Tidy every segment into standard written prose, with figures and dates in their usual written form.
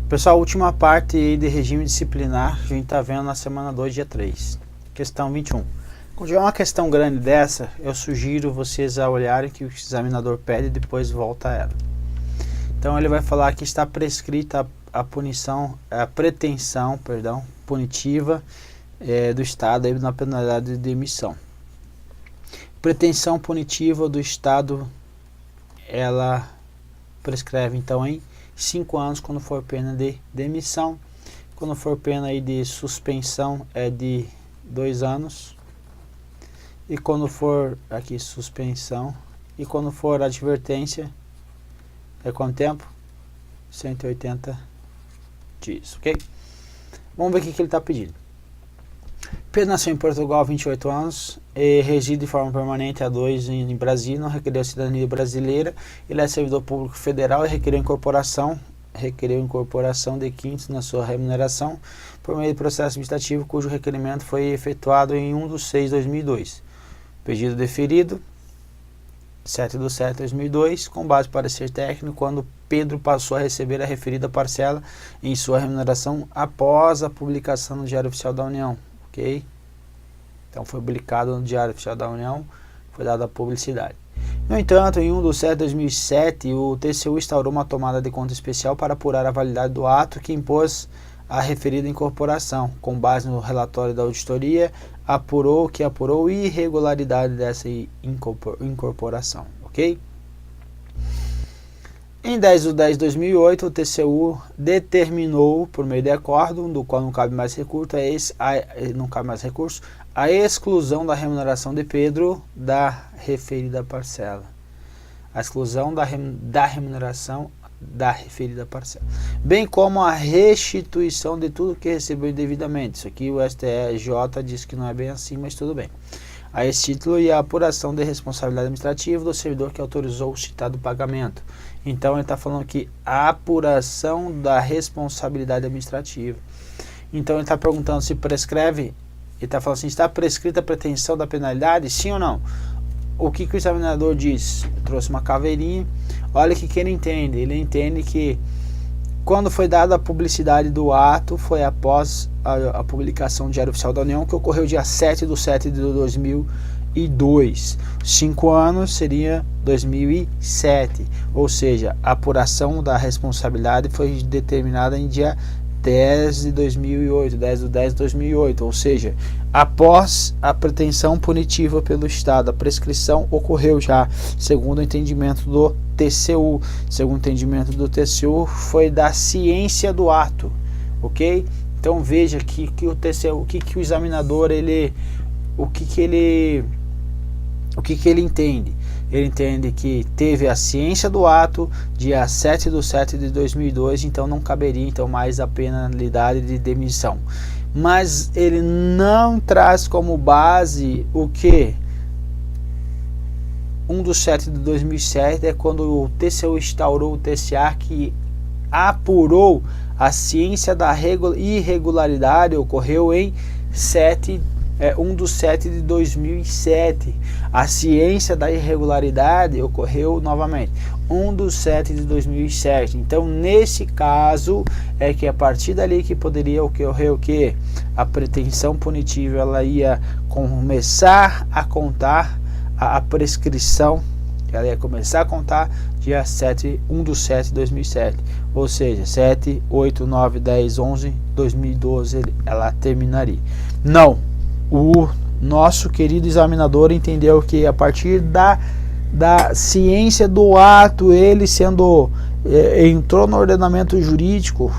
Pessoal, última parte aí de regime disciplinar, a gente está vendo na semana 2, dia 3. Questão 21. Quando tiver uma questão grande dessa, eu sugiro vocês a olharem que o examinador pede e depois volta a ela. Então ele vai falar que está prescrita a pretensão punitiva do Estado aí na penalidade de demissão. Pretensão punitiva do Estado, ela prescreve então em 5 anos quando for pena de demissão. Quando for pena aí de suspensão é de 2 anos. E quando for aqui suspensão, e quando for advertência, é quanto tempo? 180 dias, ok? Vamos ver o que ele está pedindo. Pedro nasceu em Portugal há 28 anos, e reside de forma permanente há 2 em Brasília, não requereu cidadania brasileira, ele é servidor público federal e requereu incorporação de quintos na sua remuneração por meio de processo administrativo cujo requerimento foi efetuado em 1/6/2002. Pedido deferido, 7/7/2002, com base para parecer técnico, quando Pedro passou a receber a referida parcela em sua remuneração após a publicação no Diário Oficial da União, ok? Então foi publicado no Diário Oficial da União, foi dada a publicidade. No entanto, em 1/7/2007, o TCU instaurou uma tomada de conta especial para apurar a validade do ato que impôs a referida incorporação. Com base no relatório da auditoria, apurou irregularidade dessa incorporação, ok? Em 10/10/2008, o TCU determinou, por meio de acordo, do qual não cabe mais recurso, a exclusão da remuneração de Pedro da referida parcela. A exclusão da remuneração da referida parcela, bem como a restituição de tudo que recebeu indevidamente. Isso aqui o STJ diz que não é bem assim, mas tudo bem. A esse título, e a apuração de responsabilidade administrativa do servidor que autorizou o citado pagamento. Então ele está falando aqui a apuração da responsabilidade administrativa. Então ele está perguntando se prescreve, ele está falando assim, está prescrita a pretensão da penalidade, sim ou não? O que o examinador diz? Eu trouxe uma caveirinha. Olha o que ele entende. Ele entende que quando foi dada a publicidade do ato, foi após a publicação do Diário Oficial da União, que ocorreu dia 7/7/2002. 5 anos seria 2007. Ou seja, a apuração da responsabilidade foi determinada em dia 10/10/2008, 10/10/2008, ou seja, após a pretensão punitiva pelo Estado, a prescrição ocorreu já, segundo o entendimento do TCU. Segundo o entendimento do TCU, foi da ciência do ato, ok? Então veja que o TCU, o que o examinador, o que ele entende? Ele entende que teve a ciência do ato dia 7/7/2002, então não caberia então mais a penalidade de demissão. Mas ele não traz como base o que? 1/7/2007 é quando o TCU instaurou o TCA, que apurou a ciência da irregularidade, ocorreu em 1/7/2007. A ciência da irregularidade ocorreu novamente 1/7/2007. Então nesse caso é que a partir dali que poderia ocorrer o que? A pretensão punitiva, ela ia começar a contar a prescrição, ela ia começar a contar dia 1/7/2007, ou seja, 7, 8, 9, 10, 11, 2012 ela terminaria. Não, o nosso querido examinador entendeu que a partir da ciência do ato, ele sendo entrou no ordenamento jurídico,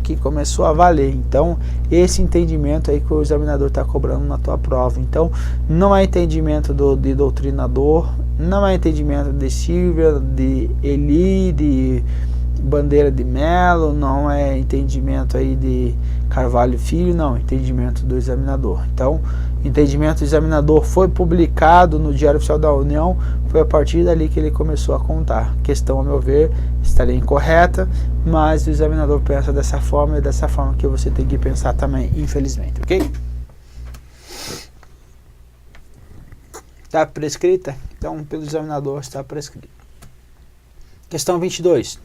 que começou a valer. Então esse entendimento aí que o examinador está cobrando na tua prova. Então não é entendimento de doutrinador, não é entendimento de Silvia, de Eli, de Bandeira de Melo, não é entendimento aí de Carvalho Filho, não, entendimento do examinador. Então, entendimento do examinador foi publicado no Diário Oficial da União, foi a partir dali que ele começou a contar. A questão, a meu ver, estaria incorreta, mas o examinador pensa dessa forma, e dessa forma que você tem que pensar também, infelizmente, ok? Está prescrita? Então, pelo examinador está prescrita. Questão 22.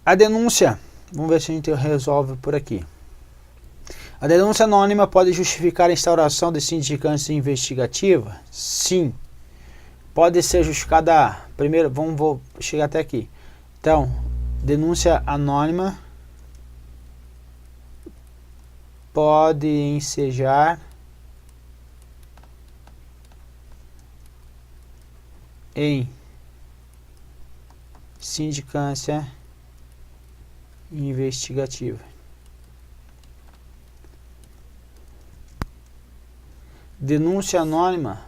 A denúncia Vamos ver se a gente resolve por aqui. A denúncia anônima pode justificar a instauração de sindicância investigativa? Sim. Pode ser justificada. Primeiro, vou chegar até aqui. Então, denúncia anônima pode ensejar em sindicância investigativa. Denúncia anônima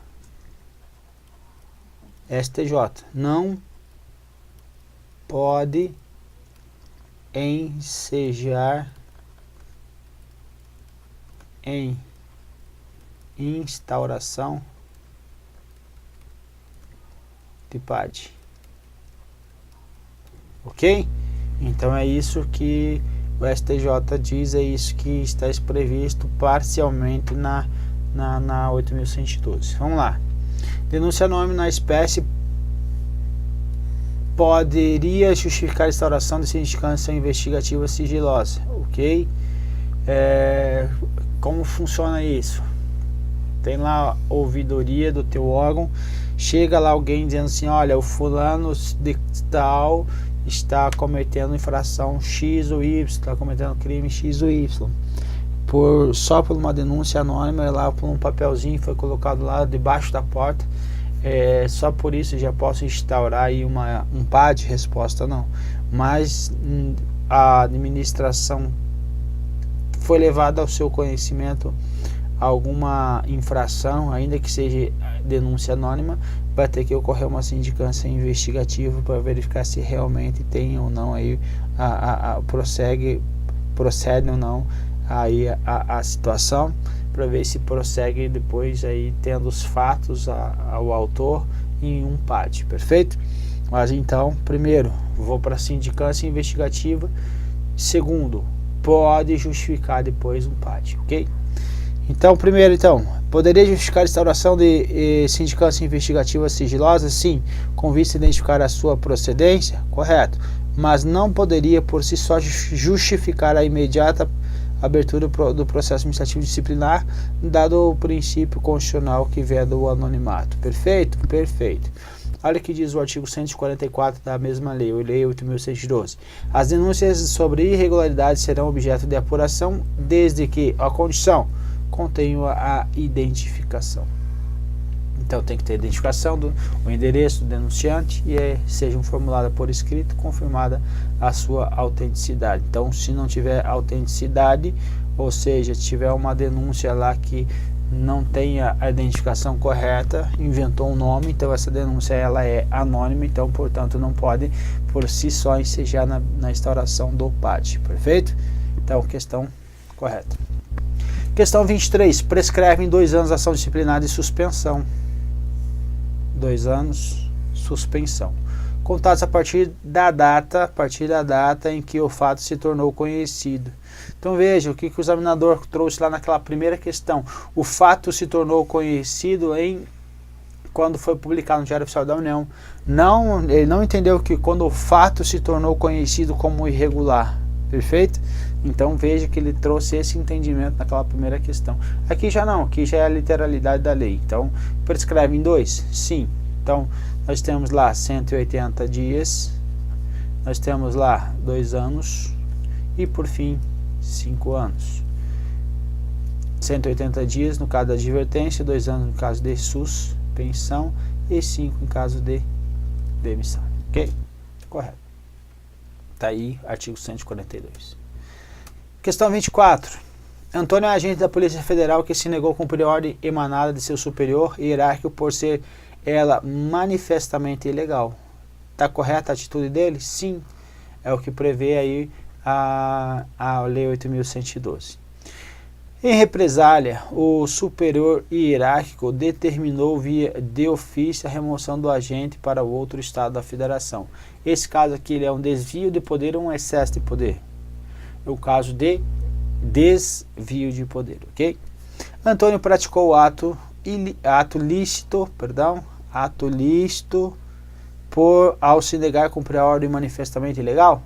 STJ não pode ensejar em instauração de PAD. Ok? Então é isso que o STJ diz, é isso que está previsto parcialmente na 8.112. Vamos lá. Denúncia anônima na espécie poderia justificar a instauração de sindicância investigativa sigilosa. Ok? Como funciona isso? Tem lá a ouvidoria do teu órgão, chega lá alguém dizendo assim, olha, o fulano de tal está cometendo infração X ou Y, está cometendo crime X ou Y. Só por uma denúncia anônima, lá por um papelzinho foi colocado lá debaixo da porta, só por isso já posso instaurar aí um PAD? Resposta não. Mas a administração foi levada ao seu conhecimento alguma infração, ainda que seja denúncia anônima, vai ter que ocorrer uma sindicância investigativa para verificar se realmente tem ou não aí procede ou não aí a situação, para ver se prossegue depois aí tendo os fatos ao autor em um PAD, perfeito? Mas então, primeiro, vou para a sindicância investigativa, segundo, pode justificar depois um PAD, ok? Então, primeiro, poderia justificar a instauração de sindicância investigativa sigilosa? Sim, com vista a identificar a sua procedência, correto, mas não poderia por si só justificar a imediata abertura do processo administrativo disciplinar, dado o princípio constitucional que veda o anonimato. Perfeito? Perfeito. Olha o que diz o artigo 144 da mesma lei, Lei 8.112. As denúncias sobre irregularidades serão objeto de apuração, desde que a condição contenha a identificação. Então tem que ter a identificação o endereço do denunciante e seja formulada por escrito, confirmada a sua autenticidade. Então, se não tiver autenticidade, ou seja, tiver uma denúncia lá que não tenha a identificação correta, inventou um nome, então essa denúncia ela é anônima, então portanto não pode por si só ensejar na instauração do PAD, perfeito? Então, questão correta. Questão 23, prescreve em 2 anos ação disciplinar de suspensão. 2 anos, suspensão. Contados a partir da data em que o fato se tornou conhecido. Então veja o que o examinador trouxe lá naquela primeira questão. O fato se tornou conhecido quando foi publicado no Diário Oficial da União. Ele não entendeu que quando o fato se tornou conhecido como irregular. Perfeito? Então veja que ele trouxe esse entendimento naquela primeira questão. Aqui já não, aqui já é a literalidade da lei. Então, prescreve em 2? Sim. Então, nós temos lá 180 dias, nós temos lá 2 anos e, por fim, 5 anos. 180 dias no caso da advertência, 2 anos no caso de suspensão e 5 em caso de demissão. Ok? Correto. Está aí, artigo 142. Questão 24. Antônio é agente da Polícia Federal que se negou a cumprir a ordem emanada de seu superior hierárquico por ser ela manifestamente ilegal. Está correta a atitude dele? Sim. É o que prevê aí a Lei 8.112. Em represália, o superior hierárquico determinou de ofício a remoção do agente para o outro estado da federação. Esse caso aqui ele é um desvio de poder ou um excesso de poder? É o caso de desvio de poder, ok? Antônio praticou ato lícito ao se negar a cumprir a ordem manifestamente ilegal?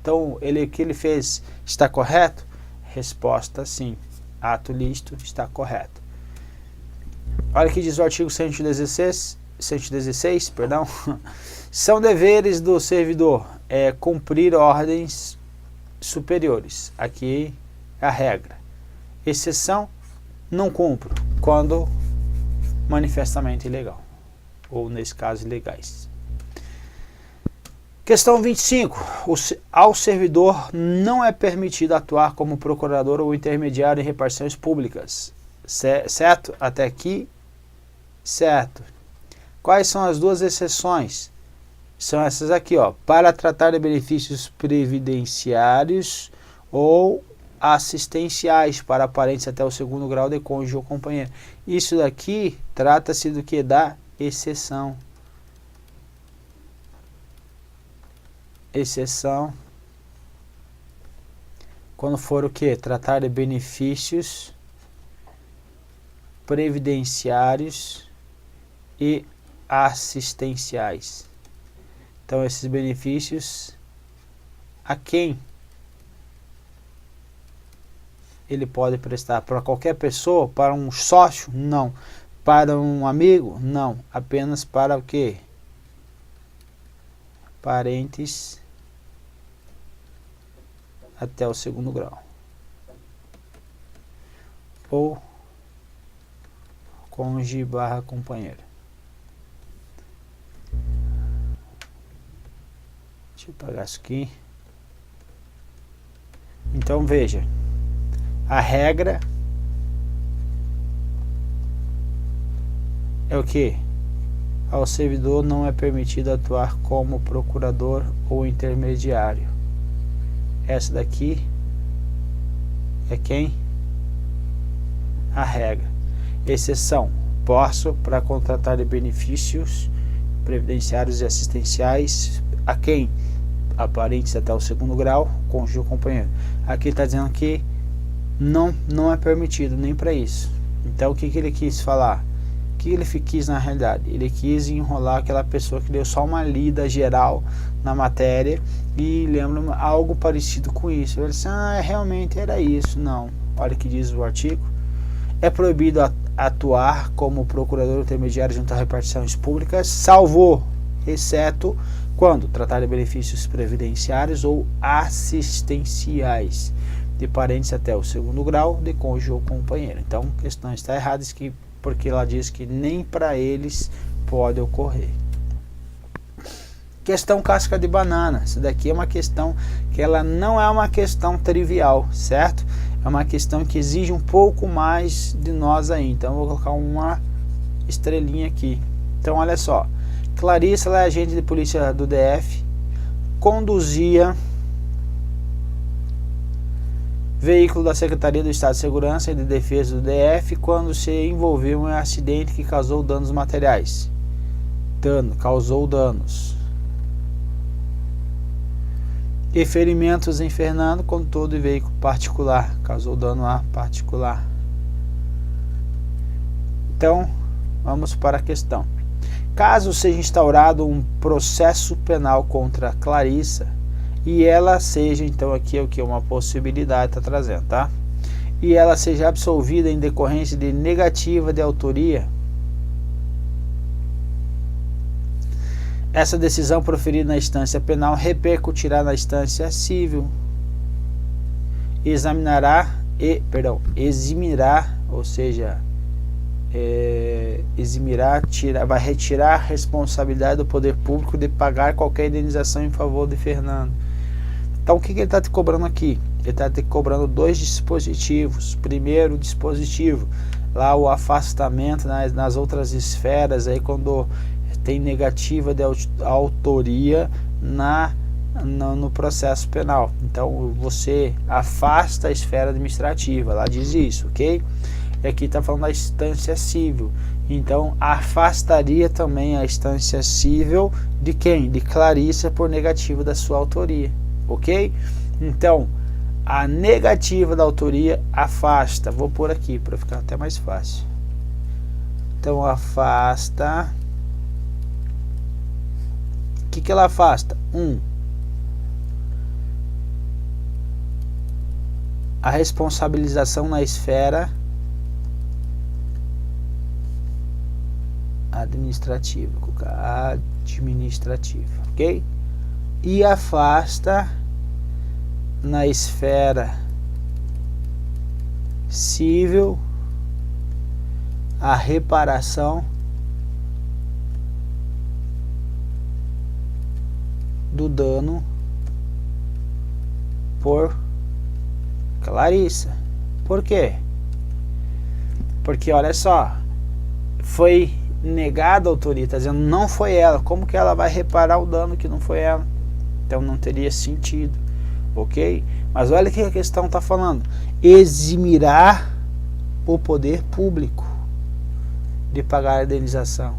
Então, o que ele fez está correto? Resposta sim. Ato lícito está correto. Olha o que diz o artigo 116, perdão. São deveres do servidor cumprir ordens superiores. Aqui é a regra. Exceção, não cumpro, quando manifestamente ilegal, ou nesse caso ilegais. Questão 25. Ao servidor não é permitido atuar como procurador ou intermediário em repartições públicas. Certo? Até aqui, certo. Quais são as duas exceções? São essas aqui, ó. Para tratar de benefícios previdenciários ou assistenciais para parentes até o 2º grau de cônjuge ou companheiro. Isso daqui trata-se do que? Da exceção. Exceção. Quando for o que? Tratar de benefícios previdenciários e assistenciais. Então, esses benefícios, a quem ele pode prestar? Para qualquer pessoa? Para um sócio? Não. Para um amigo? Não. Apenas para o quê? Parentes até o 2º grau. Ou cônjuge / companheiro. Deixa eu apagar isso aqui. Então veja, a regra é o que? Ao servidor não é permitido atuar como procurador ou intermediário. Essa daqui é quem? A regra. Exceção, posso para contratar de benefícios previdenciários e assistenciais a quem? A parentes até o 2º grau, cônjuge ou companheiro. Aqui está dizendo que não é permitido nem para isso. Então o que ele quis falar? O que ele quis na realidade? Ele quis enrolar aquela pessoa que deu só uma lida geral na matéria e lembra algo parecido com isso. Ele disse, realmente era isso. Não, olha o que diz o artigo. É proibido atuar como procurador intermediário junto a repartições públicas, salvo, exceto, quando tratar de benefícios previdenciários ou assistenciais de parentes até o 2º grau de cônjuge ou companheiro. Então, a questão está errada, porque ela diz que nem para eles pode ocorrer. Questão casca de banana. Isso daqui é uma questão que ela não é uma questão trivial, certo? É uma questão que exige um pouco mais de nós aí. Então, eu vou colocar uma estrelinha aqui. Então, olha só. Clarissa, ela é agente de polícia do DF, conduzia veículo da Secretaria do Estado de Segurança e de Defesa do DF quando se envolveu em um acidente que causou danos materiais. Causou danos e ferimentos em Fernando, condutor de veículo particular. Causou dano a particular. Então, vamos para a questão. Caso seja instaurado um processo penal contra Clarissa, e ela seja, então aqui é o que? Uma possibilidade está trazendo, tá? E ela seja absolvida em decorrência de negativa de autoria, essa decisão proferida na instância penal repercutirá na instância civil, eximirá, ou seja, vai retirar a responsabilidade do poder público de pagar qualquer indenização em favor de Fernando. Então, o que ele está te cobrando aqui? Ele está te cobrando dois dispositivos. Primeiro dispositivo, lá o afastamento nas outras esferas, aí quando tem negativa de autoria no processo penal. Então, você afasta a esfera administrativa, lá diz isso, ok? E aqui está falando da instância civil. Então, afastaria também a instância civil de quem? De Clarissa por negativa da sua autoria. Ok? Então, a negativa da autoria afasta. Vou pôr aqui para ficar até mais fácil. Então, afasta. O que ela afasta? a responsabilização na esfera administrativa, ok? E afasta na esfera civil a reparação do dano por Clarissa. Por quê? Porque olha só, foi negada a autoria, tá dizendo não foi ela. Como que ela vai reparar o dano que não foi ela? Então não teria sentido, ok? Mas olha o que a questão está falando: eximirá o poder público de pagar a indenização.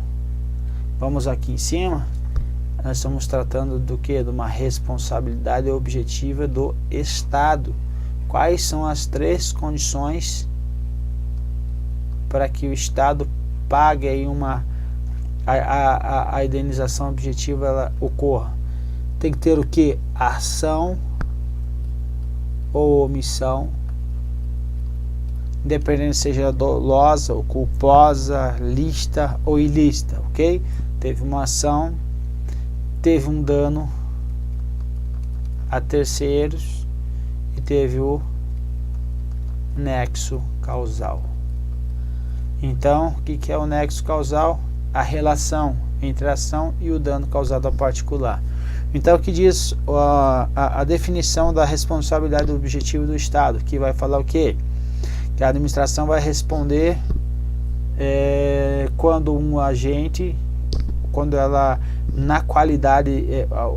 Vamos aqui em cima, nós estamos tratando do que? De uma responsabilidade objetiva do Estado. Quais são as 3 condições para que o Estado pague aí a indenização objetiva ela ocorra? Tem que ter o que? Ação ou omissão, independente seja dolosa ou culposa, lícita ou ilícita, ok? Teve uma ação, teve um dano a terceiros e teve o nexo causal. Então, o que é o nexo causal? A relação entre a ação e o dano causado a particular. Então, o que diz a definição da responsabilidade objetiva do Estado, que vai falar o quê? Que a administração vai responder quando um agente, quando ela, na qualidade,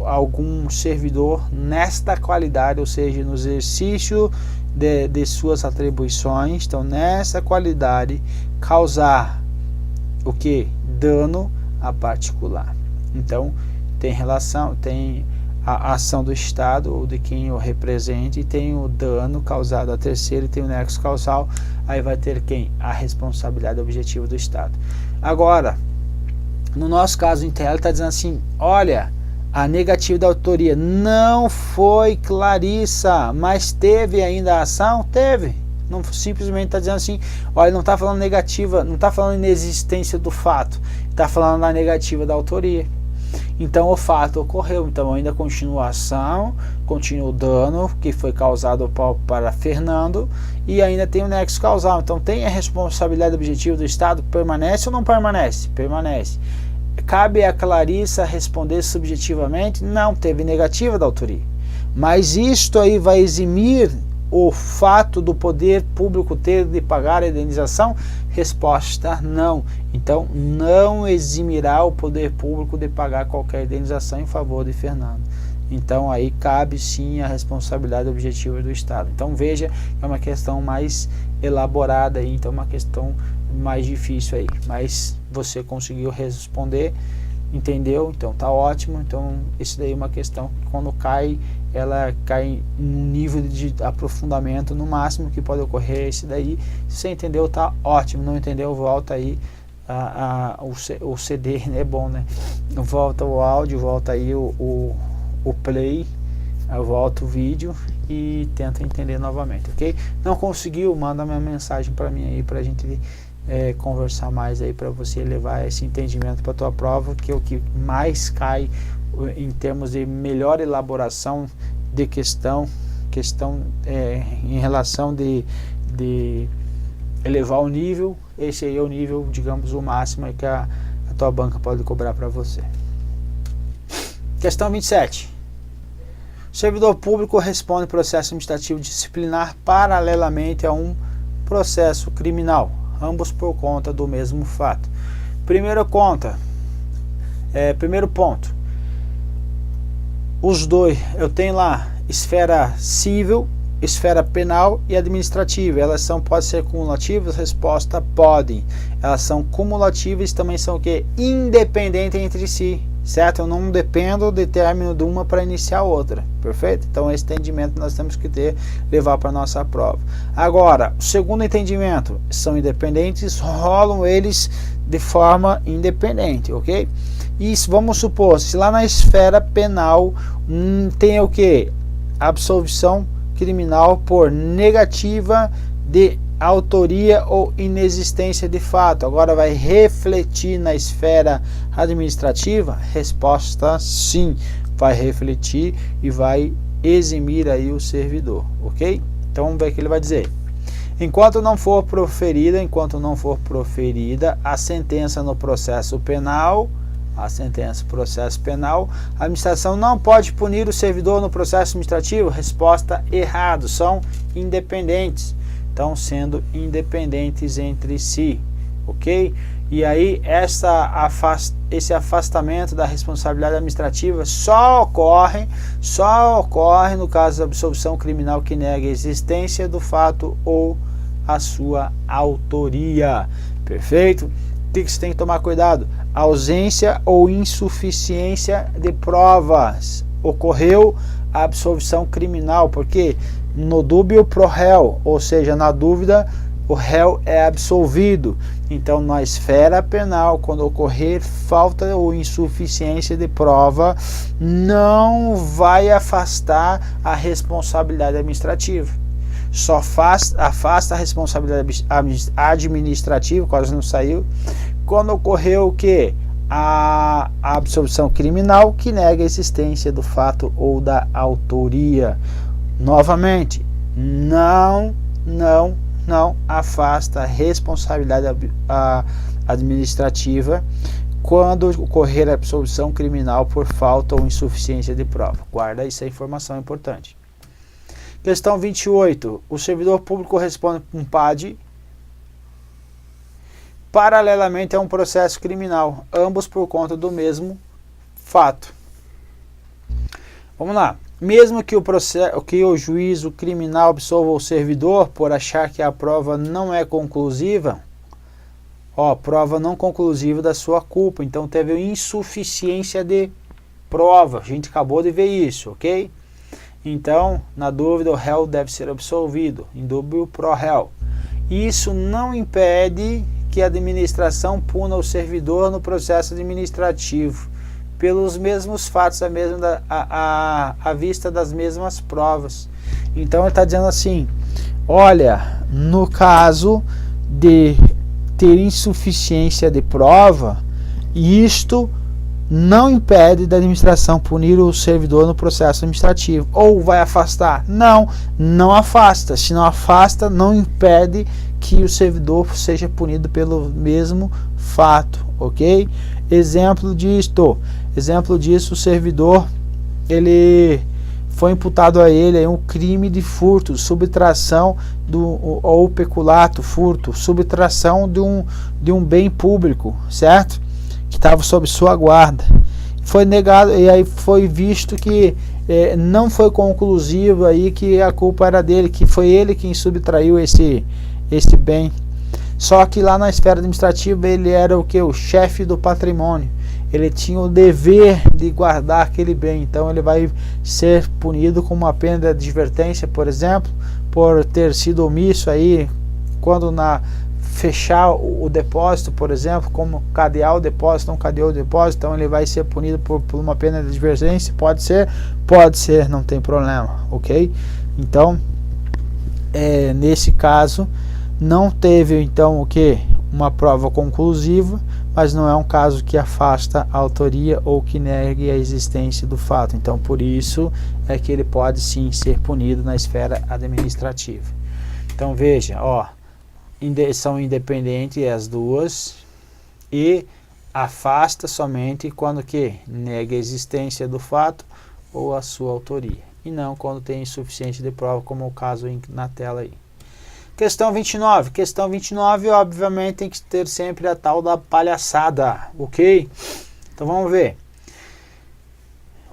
algum servidor, nesta qualidade, ou seja, no exercício de suas atribuições, então nessa qualidade, causar o que? Dano a particular. Então, tem relação, tem a ação do Estado ou de quem o represente, tem o dano causado a terceiro e tem o nexo causal. Aí vai ter quem? A responsabilidade objetiva do Estado. Agora, no nosso caso, o Intel está dizendo assim: olha, a negativa da autoria não foi Clarissa, mas teve ainda a ação? Teve. Não simplesmente está dizendo assim, olha, não está falando negativa, não está falando inexistência do fato, está falando da negativa da autoria. Então o fato ocorreu, então ainda continua a ação, continua o dano que foi causado para Fernando e ainda tem o nexo causal. Então tem a responsabilidade objetiva do Estado, permanece ou não permanece? Permanece. Cabe a Clarissa responder subjetivamente? Não, teve negativa da autoria. Mas isto aí vai eximir o fato do poder público ter de pagar a indenização? Resposta: não. Então não eximirá o poder público de pagar qualquer indenização em favor de Fernando. Então aí cabe sim a responsabilidade objetiva do Estado. Então veja, é uma questão mais elaborada aí, então uma questão mais difícil aí, mas você conseguiu responder, entendeu? Então tá ótimo. Então isso daí é uma questão que quando cai, ela cai num nível de aprofundamento no máximo que pode ocorrer. Esse daí, se você entendeu, tá ótimo. Não entendeu, volta aí o CD, né? É bom, né? Volta o áudio, volta aí o play, volta o vídeo e tenta entender novamente, ok? Não conseguiu, manda uma mensagem para mim aí pra gente conversar mais aí, para você levar esse entendimento para tua prova, que é o que mais cai em termos de melhor elaboração de questão em relação de elevar o nível. Esse aí é o nível, digamos, o máximo que a tua banca pode cobrar para você. Questão 27. O servidor público responde processo administrativo disciplinar paralelamente a um processo criminal, ambos por conta do mesmo fato. Primeiro ponto, os dois, eu tenho lá esfera civil, esfera penal e administrativa. Elas podem ser cumulativas? Resposta: podem. Elas são cumulativas, também são o que? Independentes entre si, certo? Eu não dependo do término de uma para iniciar a outra, perfeito? Então esse entendimento nós temos que levar para a nossa prova. Agora, o segundo entendimento, são independentes, rolam eles de forma independente, ok? E vamos supor, se lá na esfera penal tem o que? Absolvição criminal por negativa de autoria ou inexistência de fato. Agora vai refletir na esfera administrativa? Resposta sim, vai refletir e vai eximir aí o servidor, ok? Então vamos ver o que ele vai dizer. Enquanto não for proferida a sentença no processo penal, a administração não pode punir o servidor no processo administrativo? Resposta errado, são independentes. Estão sendo independentes entre si, ok? E aí esse afastamento da responsabilidade administrativa só ocorre no caso da absolvição criminal que nega a existência do fato ou a sua autoria. Perfeito? O que você tem que tomar cuidado? Ausência ou insuficiência de provas. Ocorreu a absolvição criminal, porque no dúbio pro réu, ou seja, na dúvida, o réu é absolvido. Então, na esfera penal, quando ocorrer falta ou insuficiência de prova, não vai afastar a responsabilidade administrativa. Só afasta a responsabilidade administrativa, quase não saiu, quando ocorreu o quê? A absolvição criminal que nega a existência do fato ou da autoria. Novamente, não afasta a responsabilidade administrativa quando ocorrer a absolvição criminal por falta ou insuficiência de prova. Guarda isso, é informação importante. Questão 28. O servidor público responde com PAD paralelamente a um processo criminal, ambos por conta do mesmo fato. Vamos lá. Mesmo que o juízo criminal absolva o servidor por achar que a prova não é conclusiva, prova não conclusiva da sua culpa, então teve insuficiência de prova, a gente acabou de ver isso, ok? Então, na dúvida, o réu deve ser absolvido, em dúbio pro réu. Isso não impede que a administração puna o servidor no processo administrativo, pelos mesmos fatos, à vista das mesmas provas. Então ele está dizendo assim, olha, no caso de ter insuficiência de prova, isto não impede da administração punir o servidor no processo administrativo. Ou vai afastar? Não afasta. Se não afasta, não impede que o servidor seja punido pelo mesmo fato, ok? Exemplo disso, o servidor, ele foi imputado a ele um crime de furto, subtração ou peculato, furto, subtração de um bem público, certo? Que estava sob sua guarda. Foi negado, e aí foi visto que não foi conclusivo aí que a culpa era dele, que foi ele quem subtraiu esse bem. Só que lá na esfera administrativa ele era o que? O chefe do patrimônio. Ele tinha o dever de guardar aquele bem. Então ele vai ser punido com uma pena de advertência, por exemplo, por ter sido omisso aí, quando fechar o depósito, por exemplo, como cadear o depósito, não cadeou o depósito, então ele vai ser punido por uma pena de advertência. Pode ser, não tem problema, ok? Então, nesse caso, não teve então o que? Uma prova conclusiva, mas não é um caso que afasta a autoria ou que negue a existência do fato. Então, por isso é que ele pode sim ser punido na esfera administrativa. Então, veja, são independentes as duas e afasta somente quando que nega a existência do fato ou a sua autoria, e não quando tem insuficiência de prova, como é o caso na tela aí. Questão 29. Questão 29, obviamente, tem que ter sempre a tal da palhaçada, ok? Então vamos ver.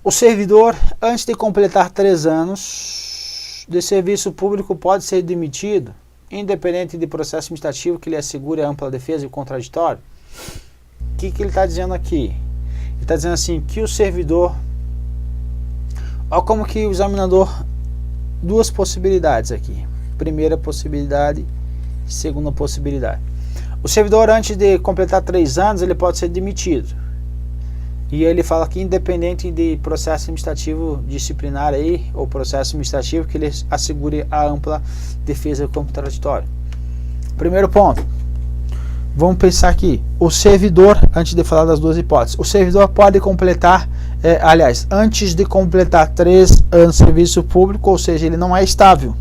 O servidor, antes de completar 3 anos de serviço público, pode ser demitido, independente de processo administrativo que lhe assegure a ampla defesa e o contraditório. O que ele está dizendo aqui? Ele está dizendo assim, que o servidor... Olha como que o examinador... Duas possibilidades aqui. Primeira possibilidade, segunda possibilidade. O servidor, antes de completar 3 anos, ele pode ser demitido. E ele fala que independente de processo administrativo disciplinar aí, ou processo administrativo, que ele assegure a ampla defesa contraditória. Primeiro ponto. Vamos pensar aqui. O servidor, antes de falar das duas hipóteses, o servidor pode completar, antes de completar 3 anos de serviço público, ou seja, ele não é estável.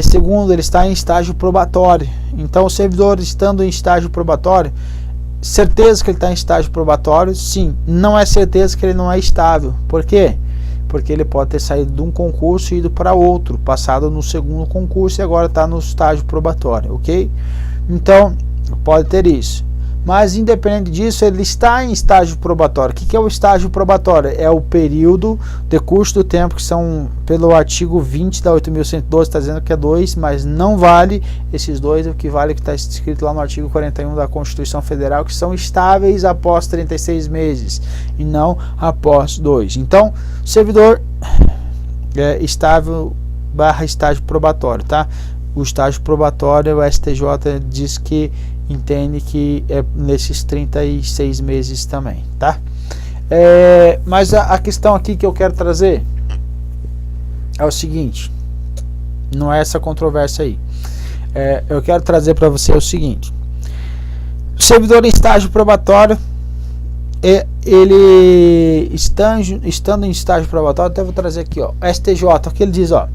Segundo, ele está em estágio probatório. Então, o servidor estando em estágio probatório, certeza que ele está em estágio probatório? Sim. Não é certeza que ele não é estável. Por quê? Porque ele pode ter saído de um concurso e ido para outro, passado no segundo concurso e agora está no estágio probatório, ok? Então, pode ter isso. Mas, independente disso, ele está em estágio probatório. O que é o estágio probatório? É o período de curso do tempo, que são, pelo artigo 20 da 8.112, está dizendo que é 2, mas não vale esses 2, o que vale é que está escrito lá no artigo 41 da Constituição Federal, que são estáveis após 36 meses, e não após 2. Então, servidor estável / estágio probatório, tá? O estágio probatório, o STJ diz que entende que é nesses 36 meses também, tá? Mas a questão aqui que eu quero trazer é o seguinte, não é essa controvérsia aí. Eu quero trazer para você o seguinte: o servidor em estágio probatório, ele estando em estágio probatório, até vou trazer aqui, ó, STJ, o que ele diz, ó: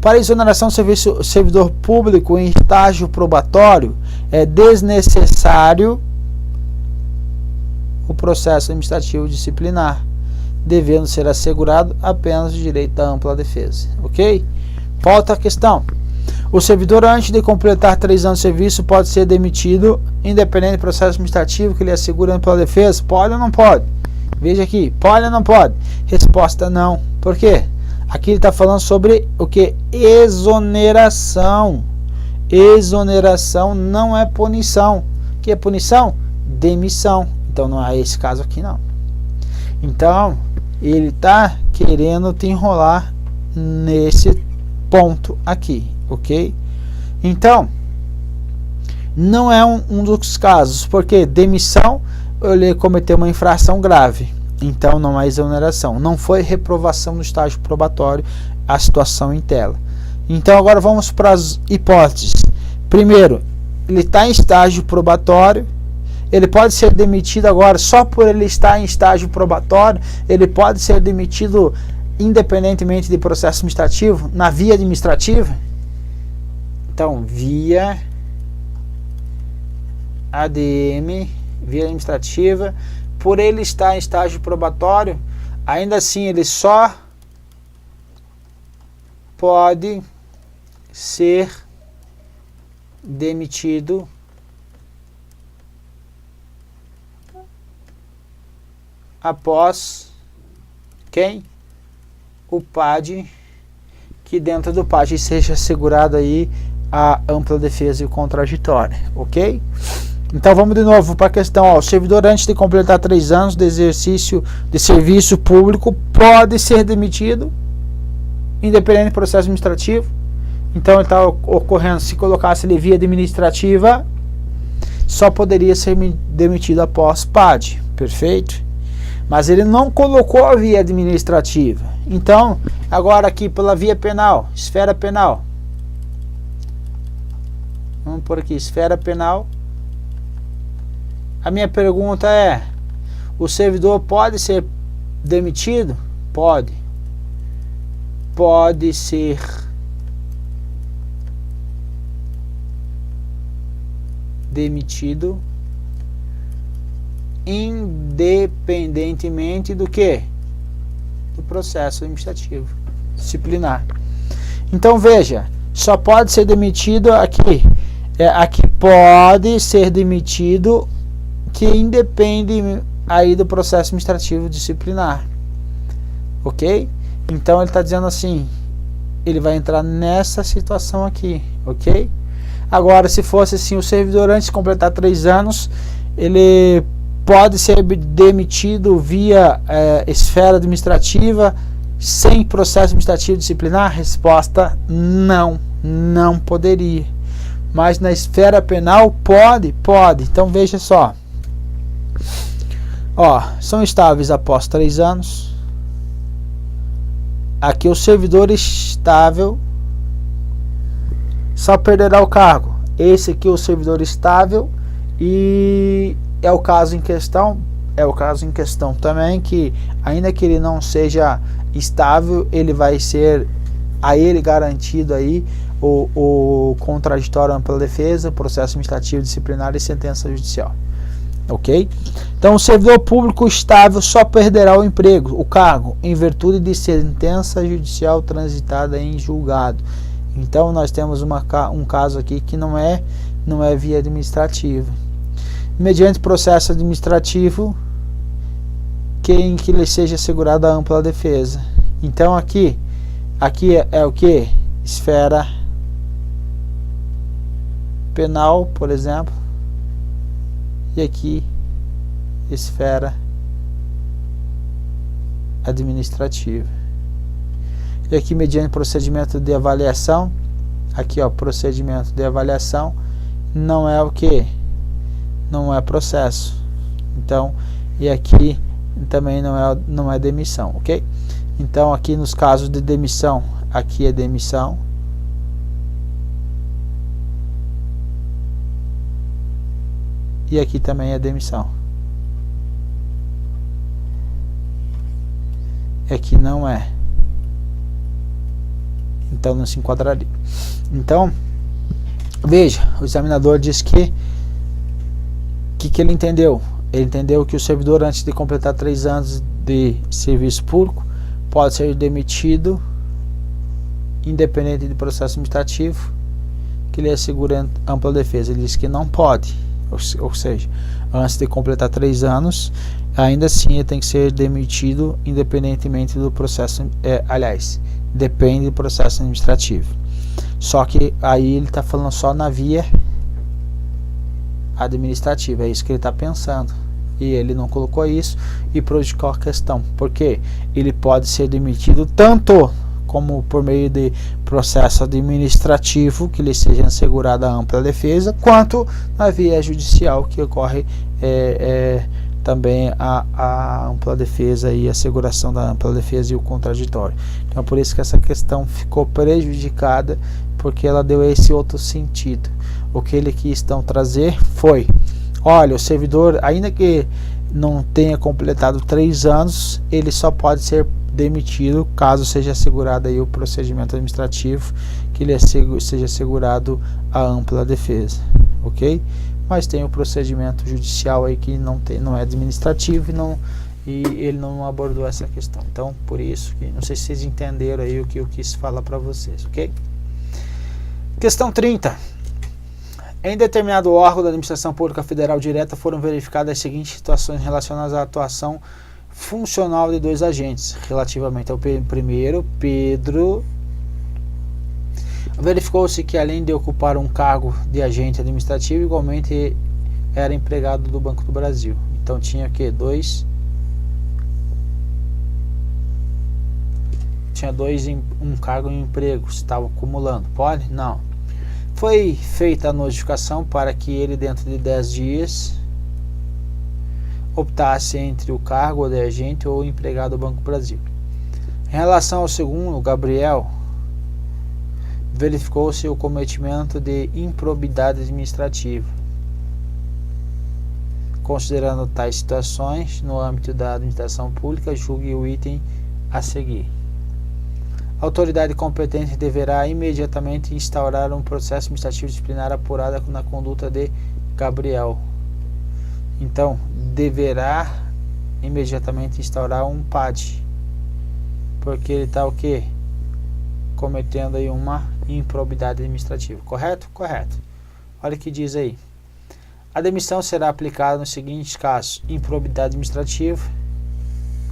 para exoneração do servidor público em estágio probatório, é desnecessário o processo administrativo disciplinar, devendo ser assegurado apenas o direito da ampla defesa. Ok? Volta a questão. O servidor, antes de completar 3 anos de serviço, pode ser demitido, independente do processo administrativo que lhe assegura a ampla defesa? Pode ou não pode? Veja aqui, pode ou não pode? Resposta: não. Por quê? Aqui ele está falando sobre o que? Exoneração. Exoneração não é punição. O que é punição? Demissão. Então não é esse caso aqui, não. Então ele está querendo te enrolar nesse ponto aqui, ok? Então não é um dos casos, porque demissão, ele cometeu uma infração grave. Então não há exoneração, não foi reprovação no estágio probatório a situação em tela. Então agora vamos para as hipóteses. Primeiro, ele está em estágio probatório, ele pode ser demitido agora só por ele estar em estágio probatório, ele pode ser demitido independentemente de processo administrativo, na via administrativa. Então, via ADM, via administrativa, por ele estar em estágio probatório, ainda assim ele só pode ser demitido após quem? O PAD, que dentro do PAD seja assegurado aí a ampla defesa e o contraditório, ok? Então vamos de novo para a questão, ó, o servidor, antes de completar 3 anos de exercício de serviço público, pode ser demitido, independente do processo administrativo. Então ele está ocorrendo, se colocasse ele via administrativa, só poderia ser demitido após PAD, perfeito? Mas ele não colocou a via administrativa. Então, agora aqui pela via penal, esfera penal. Vamos por aqui, esfera penal. A minha pergunta é: o servidor pode ser demitido? Pode. Pode ser demitido independentemente do que? Do processo administrativo disciplinar. Então veja, só pode ser demitido aqui. Aqui pode ser demitido que independe aí do processo administrativo disciplinar, ok? Então ele está dizendo assim, ele vai entrar nessa situação aqui, ok? Agora, se fosse assim, o servidor, antes de completar 3 anos, ele pode ser demitido via esfera administrativa sem processo administrativo disciplinar? Resposta: não, não poderia. Mas na esfera penal pode. Então veja só, Ó, são estáveis após 3 anos. Aqui o servidor estável só perderá o cargo. Esse aqui é o servidor estável e é o caso em questão. É o caso em questão também que, ainda que ele não seja estável, ele vai ser a ele garantido aí o contraditório ampla defesa, processo administrativo disciplinar e sentença judicial. Ok? Então, o servidor público estável só perderá o emprego, o cargo, em virtude de sentença judicial transitada em julgado. Então, nós temos um caso aqui que não é via administrativa. Mediante processo administrativo, em que lhe seja assegurada a ampla defesa. Então, aqui é o que? Esfera penal, por exemplo. E aqui, esfera administrativa. E aqui, mediante procedimento de avaliação, aqui, ó, procedimento de avaliação, não é o que? Não é processo. Então, e aqui também não é demissão, ok? Então, aqui nos casos de demissão, aqui é demissão. E aqui também é demissão. Aqui não é. Então não se enquadraria. Então, veja, o examinador diz que ele entendeu? Ele entendeu que o servidor, antes de completar 3 anos de serviço público, pode ser demitido, independente de processo administrativo, que lhe assegura ampla defesa. Ele diz que não pode. Ou seja, antes de completar 3 anos, ainda assim ele tem que ser demitido independentemente do processo, depende do processo administrativo. Só que aí ele está falando só na via administrativa, é isso que ele está pensando. E ele não colocou isso e prejudicou a questão, porque ele pode ser demitido tanto como por meio de processo administrativo, que lhe seja assegurada a ampla defesa, quanto na via judicial, que ocorre também a ampla defesa e a asseguração da ampla defesa e o contraditório. Então, por isso que essa questão ficou prejudicada, porque ela deu esse outro sentido. O que ele quis então trazer foi: olha, o servidor, ainda que não tenha completado 3 anos, ele só pode ser demitido caso seja assegurado aí o procedimento administrativo, que ele seja assegurado a ampla defesa, ok? Mas tem o procedimento judicial aí que não é administrativo e ele não abordou essa questão. Então, por isso que não sei se vocês entenderam aí o que eu quis falar para vocês, ok? Questão 30. Em determinado órgão da administração pública federal direta foram verificadas as seguintes situações relacionadas à atuação funcional de 2 agentes. Relativamente ao primeiro, Pedro, verificou-se que, além de ocupar um cargo de agente administrativo, igualmente era empregado do Banco do Brasil. Então tinha que um cargo em emprego, estava acumulando. Pode? Não. Foi feita a notificação para que ele, dentro de 10 dias, optasse entre o cargo de agente ou empregado do Banco do Brasil. Em relação ao segundo, Gabriel, verificou-se o cometimento de improbidade administrativa. Considerando tais situações, no âmbito da administração pública, julgue o item a seguir. A autoridade competente deverá imediatamente instaurar um processo administrativo disciplinar apurado na conduta de Gabriel. Então, deverá imediatamente instaurar um PAD, porque ele está o quê? Cometendo aí uma improbidade administrativa. Correto? Correto. Olha o que diz aí. A demissão será aplicada nos seguintes casos: improbidade administrativa,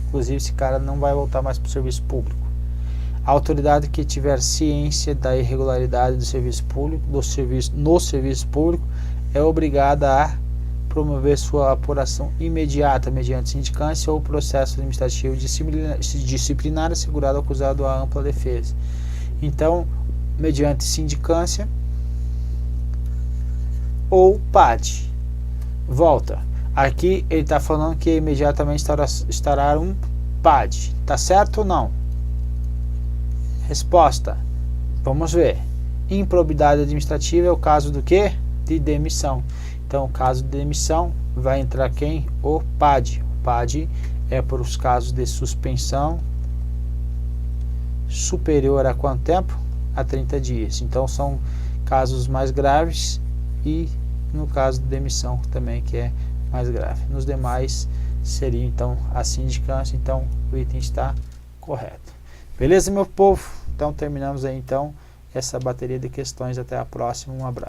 inclusive esse cara não vai voltar mais para o serviço público. A autoridade que tiver ciência da irregularidade do serviço público, no serviço público, é obrigada a promover sua apuração imediata mediante sindicância ou processo administrativo disciplinar assegurado ao acusado a ampla defesa. Então, mediante sindicância ou PAD. Volta. Aqui ele está falando que imediatamente estará um PAD. Tá certo ou não? Resposta. Vamos ver. Improbidade administrativa é o caso do quê? De demissão. Então, o caso de demissão vai entrar quem? O PAD. O PAD é para os casos de suspensão superior a quanto tempo? A 30 dias. Então, são casos mais graves e no caso de demissão também, que é mais grave. Nos demais seria então a sindicância. Então, o item está correto. Beleza, meu povo? Então, terminamos aí então essa bateria de questões. Até a próxima. Um abraço.